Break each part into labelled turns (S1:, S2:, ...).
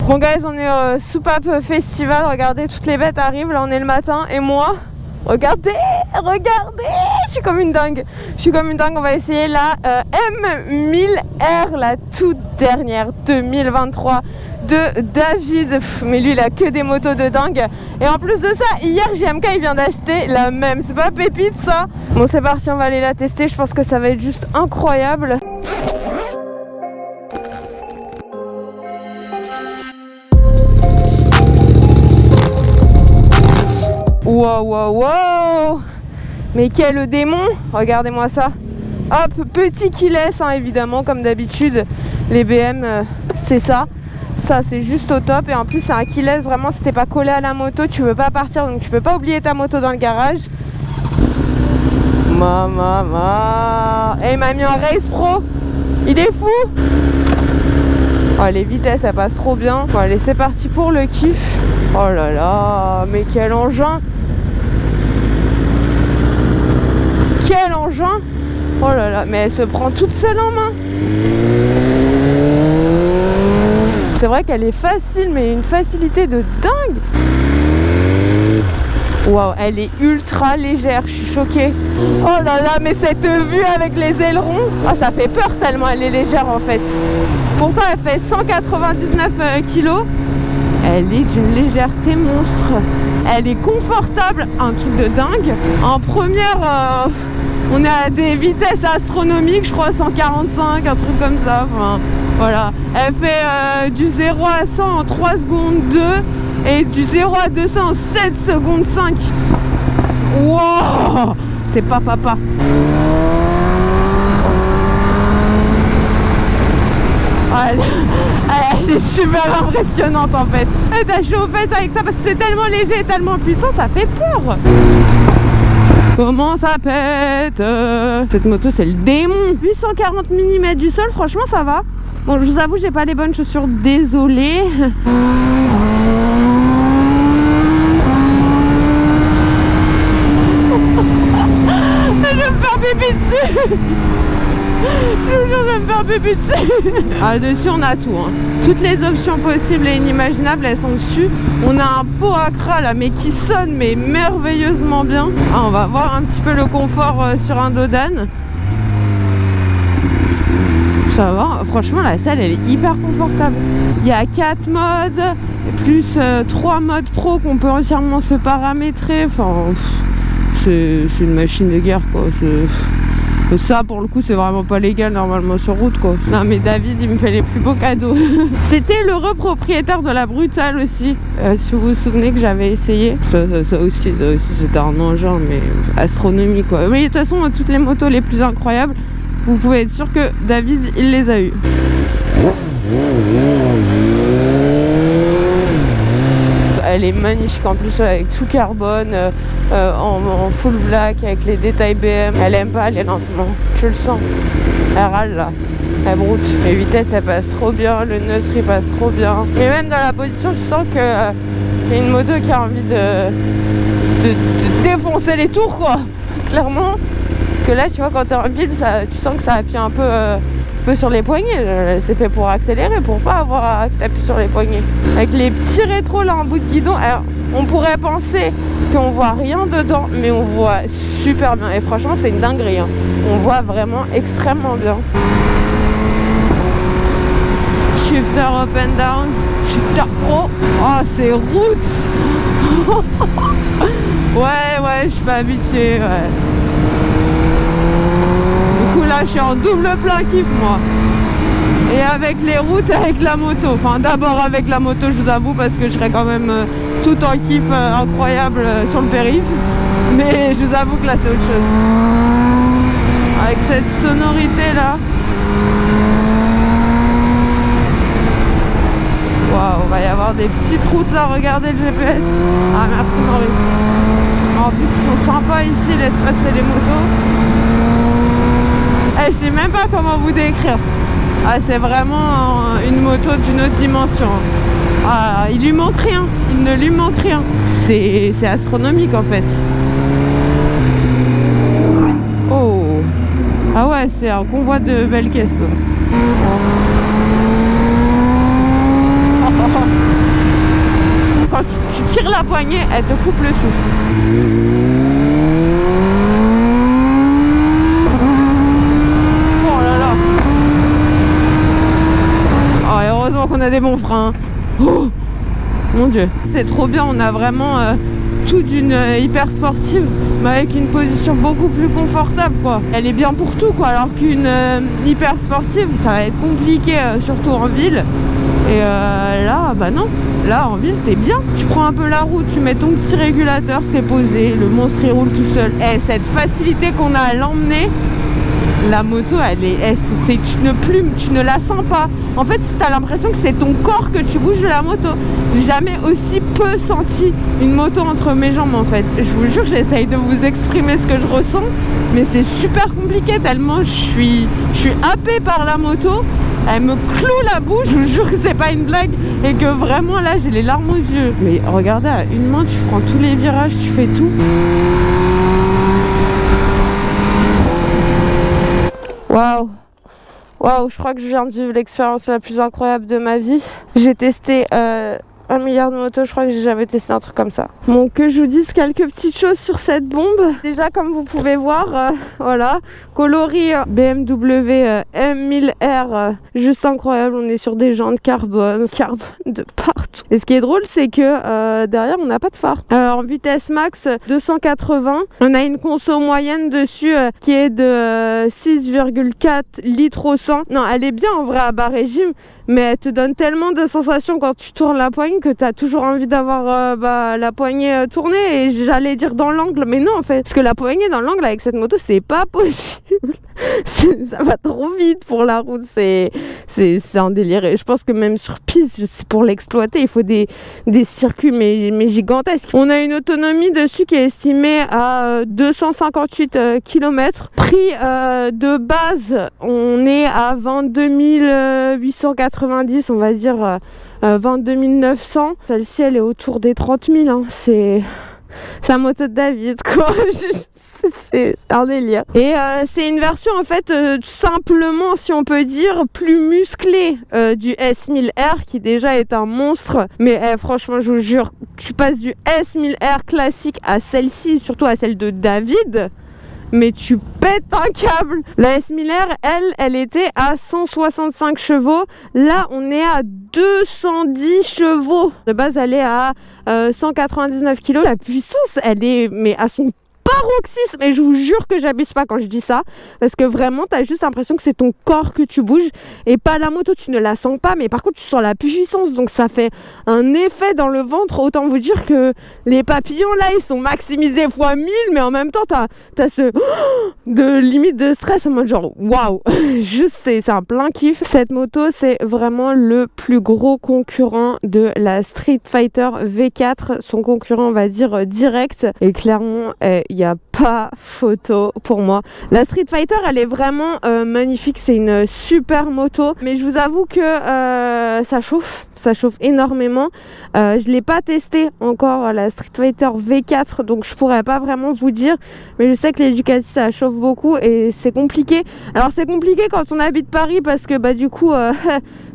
S1: Bon guys, on est au Soupape Festival, regardez, toutes les bêtes arrivent, là on est le matin, et moi, regardez, je suis comme une dingue, on va essayer la M1000R, la toute dernière 2023 de David. Mais lui il a que des motos de dingue, et en plus de ça, hier JMK il vient d'acheter la même, c'est pas pépite ça. Bon c'est parti, on va aller la tester, je pense que ça va être juste incroyable. Wow. Mais quel démon. Regardez-moi ça. Hop, petit qui laisse, hein, évidemment, comme d'habitude. Les BM, c'est ça. Ça, c'est juste au top. Et en plus, c'est un qui laisse. Vraiment, si t'es pas collé à la moto, tu veux pas partir. Donc, tu peux pas oublier ta moto dans le garage. Et il m'a mis en Race Pro. Il est fou. Oh, les vitesses, elles passent trop bien. Bon, allez, c'est parti pour le kiff. Oh là là, mais quel engin! Quel engin! Oh là là, mais elle se prend toute seule en main. C'est vrai qu'elle est facile, mais une facilité de dingue. Waouh, elle est ultra légère, je suis choquée. Oh là là, mais cette vue avec les ailerons, oh, ça fait peur tellement elle est légère en fait. Pourtant elle fait 199 kg. Elle est d'une légèreté monstre. Elle est confortable, un truc de dingue. En première, on est à des vitesses astronomiques, je crois 145, un truc comme ça. Enfin, voilà. Elle fait du 0 à 100 en 3 secondes 2 et du 0 à 200 en 7 secondes 5. Wow, c'est pas papa. Elle est super impressionnante en fait. T'as chaud aux fesses avec ça parce que c'est tellement léger et tellement puissant, ça fait peur. Comment ça pète. Cette moto c'est le démon. 840 mm du sol, franchement ça va. Bon, je vous avoue, j'ai pas les bonnes chaussures, désolée. Je vais me faire pipi dessus. Je vais me faire pipi dessus. Ah, dessus on a tout, hein. Toutes les options possibles et inimaginables, elles sont dessus. On a un pot à cras là, mais qui sonne mais merveilleusement bien. Ah, on va voir un petit peu le confort sur un dos d'âne. Ça va, franchement la selle elle est hyper confortable. Il y a 4 modes, plus 3 modes pro qu'on peut entièrement se paramétrer. Enfin, c'est une machine de guerre quoi. Ça pour le coup c'est vraiment pas légal normalement sur route quoi. Non mais David il me fait les plus beaux cadeaux. C'était l'heureux propriétaire de la Brutale aussi, si vous vous souvenez, que j'avais essayé. Ça aussi c'était un engin mais astronomique quoi. Mais de toute façon toutes les motos les plus incroyables, vous pouvez être sûr que David il les a eues. Elle est magnifique en plus avec tout carbone, en full black avec les détails BM. Elle aime pas aller lentement, je le sens. Elle râle là, elle broute. Les vitesses elles passent trop bien, le neutre il passe trop bien. Mais même dans la position, je sens que y a une moto qui a envie de défoncer les tours quoi, clairement. Parce que là tu vois quand t'es en ville, tu sens que ça appuie un peu sur les poignets. C'est fait pour accélérer, pour pas avoir à t'appuyer sur les poignets. Avec les petits rétros là en bout de guidon, alors on pourrait penser qu'on voit rien dedans, mais on voit super bien. Et franchement c'est une dinguerie, hein. On voit vraiment extrêmement bien. Shifter up and down, shifter pro. Oh c'est route. Ouais, je suis pas habituée, ouais. Du coup là je suis en double plein kiff moi. Et avec les routes, avec la moto. Enfin d'abord avec la moto je vous avoue, parce que je serais quand même tout en kiff incroyable sur le périph'. Mais je vous avoue que là c'est autre chose. Avec cette sonorité là. Waouh, on va y avoir des petites routes là, regardez le GPS. Ah merci Maurice. En plus ils sont sympas ici, laisse passer les motos. Je sais même pas comment vous décrire. Ah, c'est vraiment une moto d'une autre dimension. Ah, il lui manque rien, il ne lui manque rien. C'est astronomique en fait. Oh. Ah ouais, c'est un convoi de belles caisses. Oh. tires la poignée, elle te coupe le souffle. Oh là là. Oh, et heureusement qu'on a des bons freins. Oh mon dieu, c'est trop bien, on a vraiment tout d'une hyper sportive, mais avec une position beaucoup plus confortable quoi. Elle est bien pour tout quoi, alors qu'une hyper sportive, ça va être compliqué, surtout en ville. Et là, bah non, là en ville t'es bien. Tu prends un peu la route, tu mets ton petit régulateur, t'es posé, le monstre il roule tout seul. Et cette facilité qu'on a à l'emmener, la moto, tu ne la sens pas. En fait, t'as l'impression que c'est ton corps que tu bouges de la moto. J'ai jamais aussi peu senti une moto entre mes jambes en fait. Je vous jure, j'essaye de vous exprimer ce que je ressens, mais c'est super compliqué tellement je suis happée par la moto. Elle me cloue la bouche, je vous jure que c'est pas une blague et que vraiment là j'ai les larmes aux yeux. Mais regardez, à une main tu prends tous les virages, tu fais tout. Waouh, waouh, je crois que je viens de vivre l'expérience la plus incroyable de ma vie. J'ai testé 1 milliard de motos, je crois que j'ai jamais testé un truc comme ça. Bon, que je vous dise quelques petites choses sur cette bombe. Déjà, comme vous pouvez voir, voilà, coloris BMW M1000R, juste incroyable. On est sur des jantes carbone de partout. Et ce qui est drôle, c'est que derrière, on n'a pas de phare. En vitesse max 280, on a une conso moyenne dessus qui est de 6,4 litres au 100. Non, elle est bien en vrai à bas régime, mais elle te donne tellement de sensations quand tu tournes la poigne que tu as toujours envie d'avoir la poignée tournée, et j'allais dire dans l'angle, mais non en fait, parce que la poignée dans l'angle avec cette moto c'est pas possible. Ça va trop vite pour la route, c'est un délire, et je pense que même sur piste, pour l'exploiter il faut des circuits mais gigantesques. On a une autonomie dessus qui est estimée à 258 km. Prix de base, on est à 22 890, on va dire 22 900. Celle-ci elle est autour des 30 000, hein. C'est la moto de David quoi. C'est un délire. Et c'est une version en fait simplement, si on peut dire, plus musclée du S1000R qui déjà est un monstre. Mais franchement je vous jure, tu passes du S1000R classique à celle-ci, surtout à celle de David, mais tu pètes un câble. La S1000R, elle était à 165 chevaux. Là, on est à 210 chevaux. De base, elle est à 199 kg. La puissance, elle est mais à son paroxysme. Et je vous jure que j'abuse pas quand je dis ça, parce que vraiment, t'as juste l'impression que c'est ton corps que tu bouges et pas la moto. Tu ne la sens pas, mais par contre, tu sens la puissance. Donc, ça fait un effet dans le ventre. Autant vous dire que les papillons, là, ils sont maximisés fois 1000, mais en même temps, t'as ce de limite de stress en mode genre, waouh, juste, c'est un plein kiff. Cette moto, c'est vraiment le plus gros concurrent de la Street Fighter V4. Son concurrent, on va dire, direct. Et clairement, il n'y a pas photo pour moi. La Street Fighter, elle est vraiment magnifique, c'est une super moto, mais je vous avoue que ça chauffe énormément. Je l'ai pas testé encore, la Street Fighter V4, donc je pourrais pas vraiment vous dire, mais je sais que les Ducati ça chauffe beaucoup et c'est compliqué. Alors c'est compliqué quand on habite Paris parce que bah du coup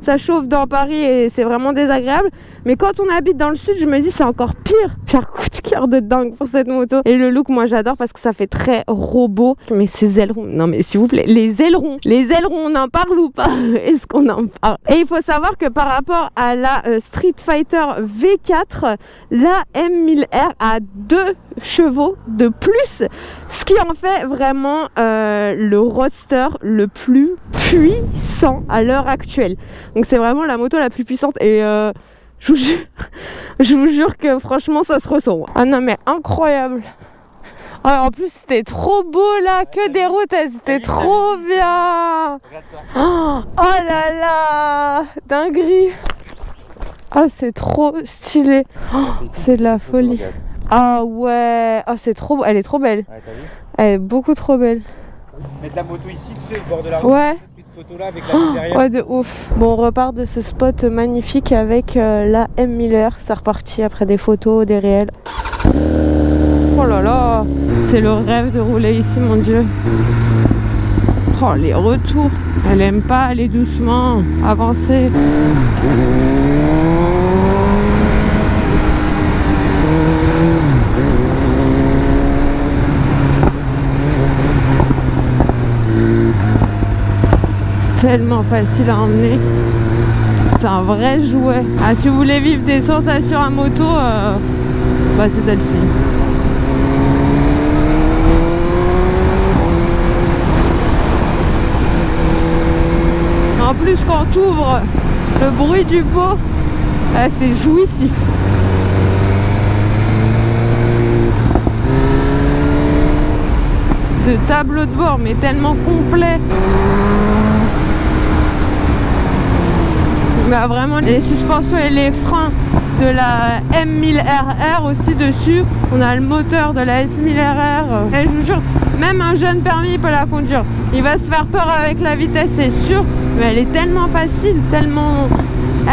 S1: ça chauffe dans Paris et c'est vraiment désagréable, mais quand on habite dans le sud, je me dis c'est encore pire. J'ai un coup de cœur de dingue pour cette moto, et le look moi j'adore parce que ça fait très robot. Mais ces ailerons, non mais s'il vous plaît, les ailerons on en parle ou pas? Est-ce qu'on en parle? Et il faut savoir que par rapport à la Street Fighter V4, la M1000R a 2 chevaux de plus, ce qui en fait vraiment le roadster le plus puissant à l'heure actuelle. Donc c'est vraiment la moto la plus puissante, et je vous jure que franchement ça se ressent. Ah non mais incroyable. Ah, en plus c'était trop beau là, que des routes, c'était trop bien. Oh là là, dinguerie. Ah c'est trop stylé. Oh, c'est de la folie. Ah ouais, oh, c'est trop beau, elle est trop belle. Ouais, t'as vu ? Elle est beaucoup trop belle.
S2: Mettre la moto ici, tu sais, au bord de la route.
S1: Ouais.
S2: Photo là avec la route derrière.
S1: Ouais, de ouf. Bon, on repart de ce spot magnifique avec la M1000R. C'est reparti après des photos, des réels. Oh là là, c'est le rêve de rouler ici, mon Dieu. Oh, les retours. Elle aime pas aller doucement, avancer. tellement facile à emmener. C'est un vrai jouet. Ah, si vous voulez vivre des sensations à moto, bah c'est celle-ci. En plus, quand tu ouvres le bruit du pot, c'est jouissif. Ce tableau de bord, mais tellement complet. Bah, vraiment, les suspensions et les freins de la M1000RR aussi dessus. On a le moteur de la S1000RR. Et je vous jure, même un jeune permis peut la conduire. Il va se faire peur avec la vitesse, c'est sûr, mais elle est tellement facile, tellement...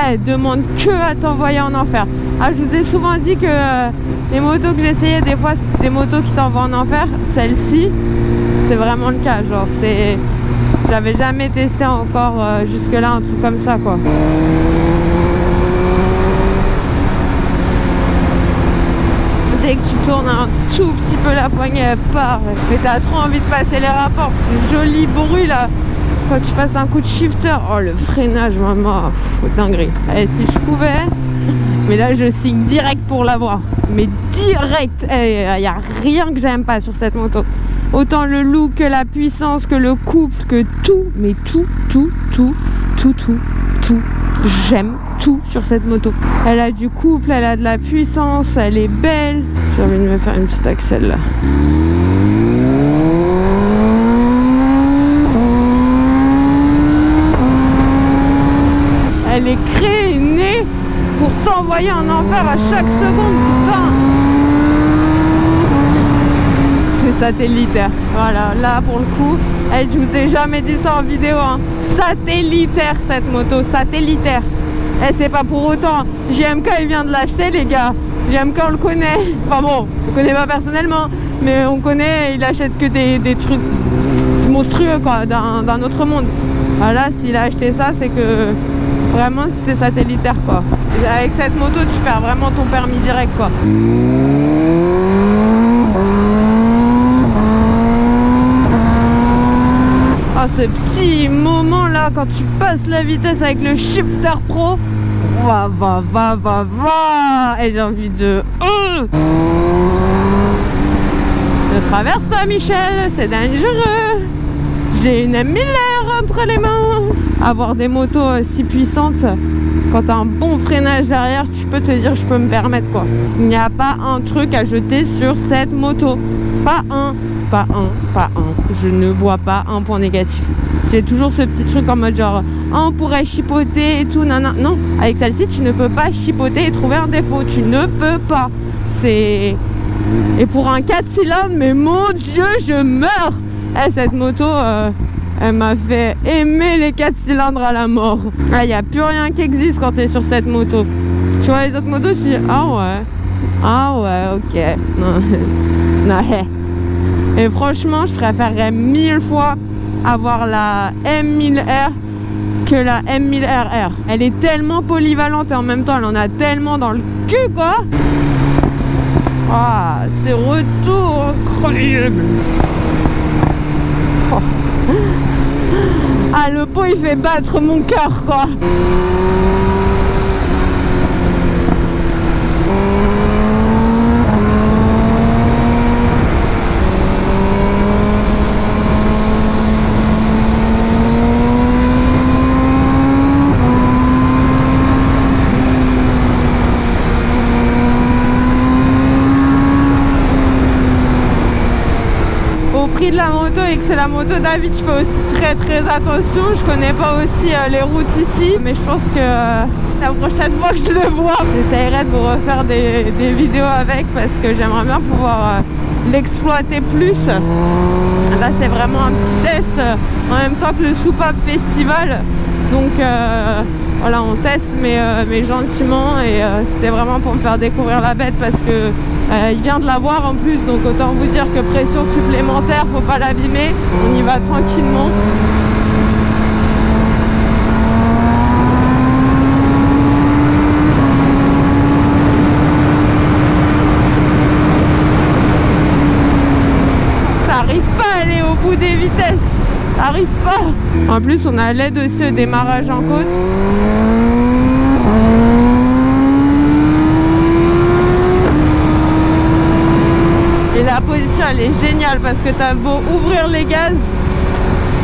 S1: Elle demande que à t'envoyer en enfer. Ah, je vous ai souvent dit que les motos que j'essayais, des fois, c'était des motos qui t'envoient en enfer. Celle-ci, c'est vraiment le cas. Genre, c'est... J'avais jamais testé encore jusque-là un truc comme ça, quoi. Dès que tu tournes un tout petit peu la poignée, elle part. Mais t'as trop envie de passer les rapports. Ce joli bruit là, quand tu passes un coup de shifter. Oh, le freinage, maman, dinguerie. Et si je pouvais, mais là je signe direct pour l'avoir. Mais direct. Il n'y a rien que j'aime pas sur cette moto. Autant le look que la puissance, que le couple, que tout. Mais tout. J'aime tout sur cette moto. Elle a du couple, elle a de la puissance, elle est belle. J'ai envie de me faire une petite axelle là. Elle est créée, née pour t'envoyer en enfer à chaque seconde, putain. C'est satellitaire. Voilà, là pour le coup, je vous ai jamais dit ça en vidéo, hein. Satellitaire cette moto, satellitaire. Et c'est pas pour autant. JMK il vient de l'acheter, les gars. JMK on le connaît. Enfin bon, on le connaît pas personnellement, mais on connaît, il achète que des trucs monstrueux quoi, d'un autre monde. Voilà, s'il a acheté ça, c'est que vraiment c'était satellitaire quoi. Et avec cette moto, tu perds vraiment ton permis direct quoi. Ah, ce petit moment là quand tu passes la vitesse avec le shifter pro, va, et j'ai envie de... Ne traverse pas Michel, c'est dangereux. J'ai une M1000R entre les mains. Avoir des motos si puissantes, quand t'as un bon freinage derrière, tu peux te dire je peux me permettre quoi. Il n'y a pas un truc à jeter sur cette moto. Pas un. Je ne vois pas un point négatif. J'ai toujours ce petit truc en mode genre on pourrait chipoter et tout, non, avec celle-ci tu ne peux pas chipoter et trouver un défaut, tu ne peux pas. C'est... Et pour un 4 cylindres, mais mon Dieu, je meurs. Cette moto, elle m'a fait aimer les 4 cylindres à la mort. Il n'y a plus rien qui existe quand tu es sur cette moto. Tu vois les autres motos, je dis ah ouais, ok. Non. Et franchement, je préférerais 1000 fois avoir la M1000R que la M1000RR. Elle est tellement polyvalente et en même temps, elle en a tellement dans le cul, quoi. Ah, ces retours incroyables. Oh. Ah, le pot, il fait battre mon cœur, quoi. De la moto et que c'est la moto David, je fais aussi très attention. Je connais pas aussi les routes ici, mais je pense que la prochaine fois que je le vois, j'essaierai de vous refaire des vidéos avec parce que j'aimerais bien pouvoir l'exploiter plus. Là c'est vraiment un petit test en même temps que le Soupape Festival, donc voilà, on teste mais gentiment, et c'était vraiment pour me faire découvrir la bête parce que il vient de l'avoir en plus, donc autant vous dire que pression supplémentaire, faut pas l'abîmer, on y va tranquillement. Ça arrive pas à aller au bout des vitesses, ça arrive pas. En plus, on a l'aide aussi au démarrage en côte. Et la position, elle est géniale parce que t'as beau ouvrir les gaz,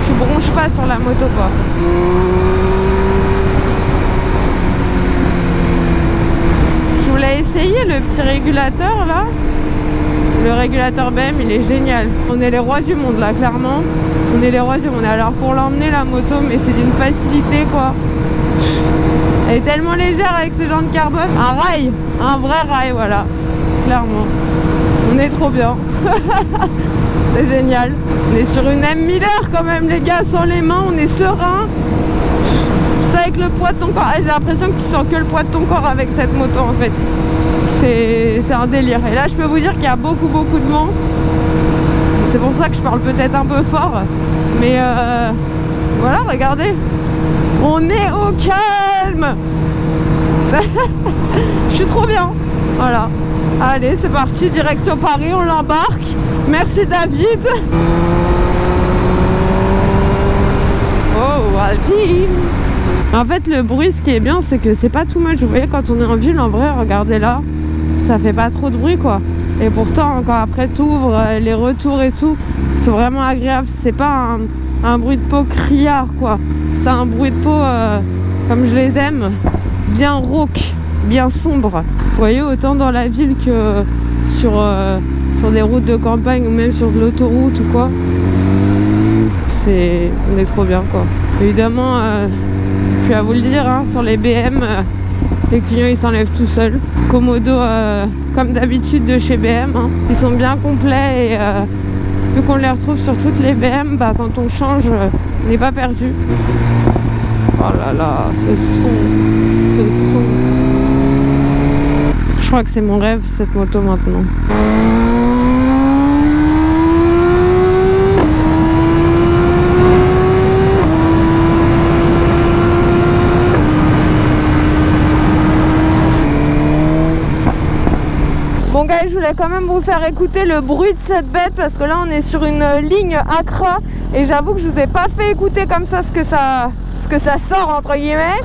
S1: tu bronches pas sur la moto, quoi. Je voulais essayer le petit régulateur là. Le régulateur BM, il est génial. On est les rois du monde là, clairement. On est les rois du monde. Alors pour l'emmener la moto, mais c'est d'une facilité, quoi. Elle est tellement légère avec ses jantes carbone. Un rail, un vrai rail, voilà. Clairement. On est trop bien. C'est génial. On est sur une M Miller quand même, les gars, sans les mains, on est serein. C'est avec le poids de ton corps. J'ai l'impression que tu sens que le poids de ton corps avec cette moto en fait. C'est un délire. Et là, je peux vous dire qu'il y a beaucoup de vent. C'est pour ça que je parle peut-être un peu fort. Mais voilà, regardez. On est au calme. Je suis trop bien. Voilà. Allez, c'est parti, direction Paris, on l'embarque. Merci David. Oh, Alpine. En fait, le bruit, ce qui est bien, c'est que c'est pas too much. Vous voyez, quand on est en ville, en vrai, regardez là, ça fait pas trop de bruit, quoi. Et pourtant, quand après t'ouvres, les retours et tout, c'est vraiment agréable. C'est pas un bruit de peau criard, quoi. C'est un bruit de peau, comme je les aime, bien rauque, bien sombre. Vous voyez, autant dans la ville que sur des routes de campagne ou même sur de l'autoroute ou quoi. On est trop bien, quoi. Évidemment, je vais vous le dire, hein, sur les BM, les clients ils s'enlèvent tout seuls. Komodo, comme d'habitude de chez BM, hein. Ils sont bien complets et vu qu'on les retrouve sur toutes les BM, bah, quand on change, on n'est pas perdu. Oh là là, ce son. Je crois que c'est mon rêve, cette moto maintenant. Bon gars, je voulais quand même vous faire écouter le bruit de cette bête parce que là on est sur une ligne Accra et j'avoue que je vous ai pas fait écouter comme ça ce que ça sort entre guillemets.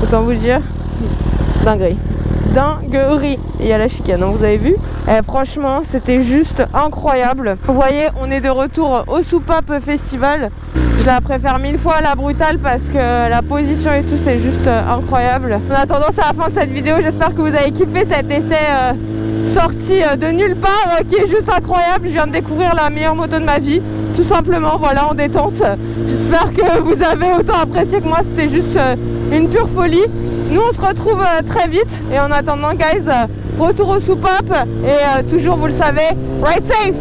S1: Autant vous le dire, dinguerie. Et il y a la chicane, hein, vous avez vu. Franchement, c'était juste incroyable. Vous voyez, on est de retour au Soupape Festival. Je la préfère 1000 fois à la brutale parce que la position et tout, c'est juste incroyable. En attendant, c'est la fin de cette vidéo. J'espère que vous avez kiffé cet essai sorti de nulle part qui est juste incroyable. Je viens de découvrir la meilleure moto de ma vie. Tout simplement, voilà, en détente. J'espère que vous avez autant apprécié que moi. C'était juste une pure folie. Nous on se retrouve très vite et en attendant guys, retour au Soupape et toujours vous le savez, ride safe.